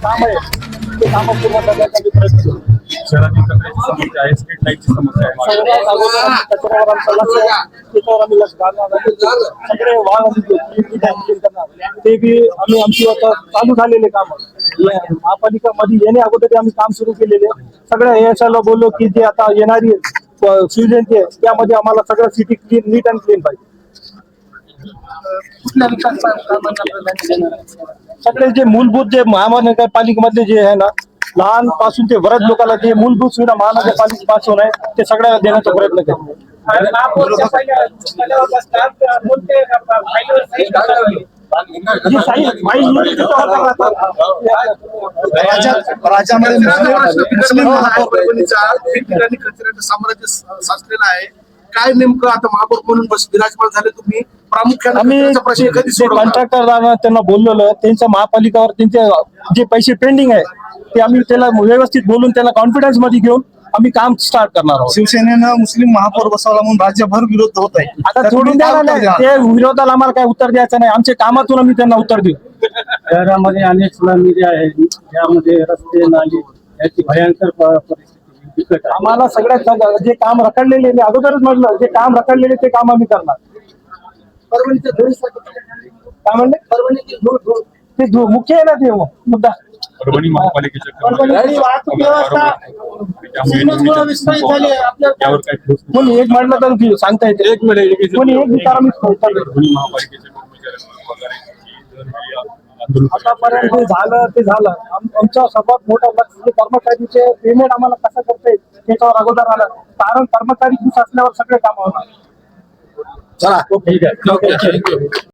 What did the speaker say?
काम आहे ते काम पूर्ण करण्याचा प्रयत्न करू. शहरातील कचऱ्याची समस्या आहे, स्ट्रीट लाईटची समस्या आहे. सगळ्यात अगोदर आम्ही कचऱ्यावर आमचं लक्ष आहे, त्याच्यावर आम्ही लक्ष घालणार आहे. सगळे वाहन आम्ही clean करणार. ते बी आम्ही आमची आता चालू झालेले काम महापालिकामध्ये येणे अगोदर आम्ही काम सुरू केलेले. सगळ्या याच्याला बोललो की जे आता येणारी शिवजयंती आहे त्यामध्ये आम्हाला सगळं city clean, neat and clean पाहिजे. कुठल्या विकास कामांना प्राधान्य देणार आहे? सगळे जे मूलभूत जे महानगरपालिकेमधले जे आहे ना, लहान पासून ते वृद्ध लोकांना जे मूलभूत सुविधा महानगरपालिकेपासून आहे ते सगळ्या देण्याचा प्रयत्न करतो. राज्यामध्ये मुस्लिम महापौरपणीचा ठिकठिकाणी कचऱ्याचं साम्राज्य साचलेलं आहे. काय नेमकं आता महापौर म्हणून विराजमान झाले तुम्ही, प्रामुख्याने आम्ही कचऱ्याचा प्रश्न कधी सोडवणार? कॉन्ट्रॅक्टर त्यांना बोललेलं, त्यांच्या महापालिकावर त्यांचे जे पैसे पेंडिंग आहे ते आम्ही त्याला व्यवस्थित बोलून त्याला कॉन्फिडन्स मध्ये घेऊन आम्ही काम स्टार्ट करणार आहोत. शिवसेनेनं मुस्लिम महापौर बसवला म्हणून राज्यभर विरोध होत आहे. आता सोडून द्यायला नाही, ते विरोधाला आम्हाला काय उत्तर द्यायचं नाही. आमच्या कामातून आम्ही त्यांना उत्तर देऊ. शहरामध्ये अनेक स्लम जे आहेत त्यामध्ये रस्ते नाली याची भयंकर परिस्थिती बिकट आहे. आम्हाला सगळ्यात जे काम रखडलेले मी अगोदरच म्हटलं, जे काम रखडलेले ते काम आम्ही करणार. परभणीच्या धुळीसाठी काय म्हणले? परभणीची धूळ ते मुख्य आहे ना ते मुद्दा. परभणी महापालिकेच्या परभणीची वाहतूक व्यवस्था सिमेंटमुळे विस्कळीत झाली आहे. यावर काय ठोस कोणी एक म्हटलं तर सांगता येते. कोणी एक विचार आम्ही परभणी महापालिकेच्या कर्मचाऱ्यांना पगाराची आतापर्यंत जे झालं ते झालं. आमचा सर्वात मोठा लक्ष म्हणजे कर्मचारीचे पेमेंट आम्हाला कसं करता येईल त्याच्यावर अगोदर आलं. कारण कर्मचारी खुश असल्यावर सगळे काम होणार. चला ठीक आहे.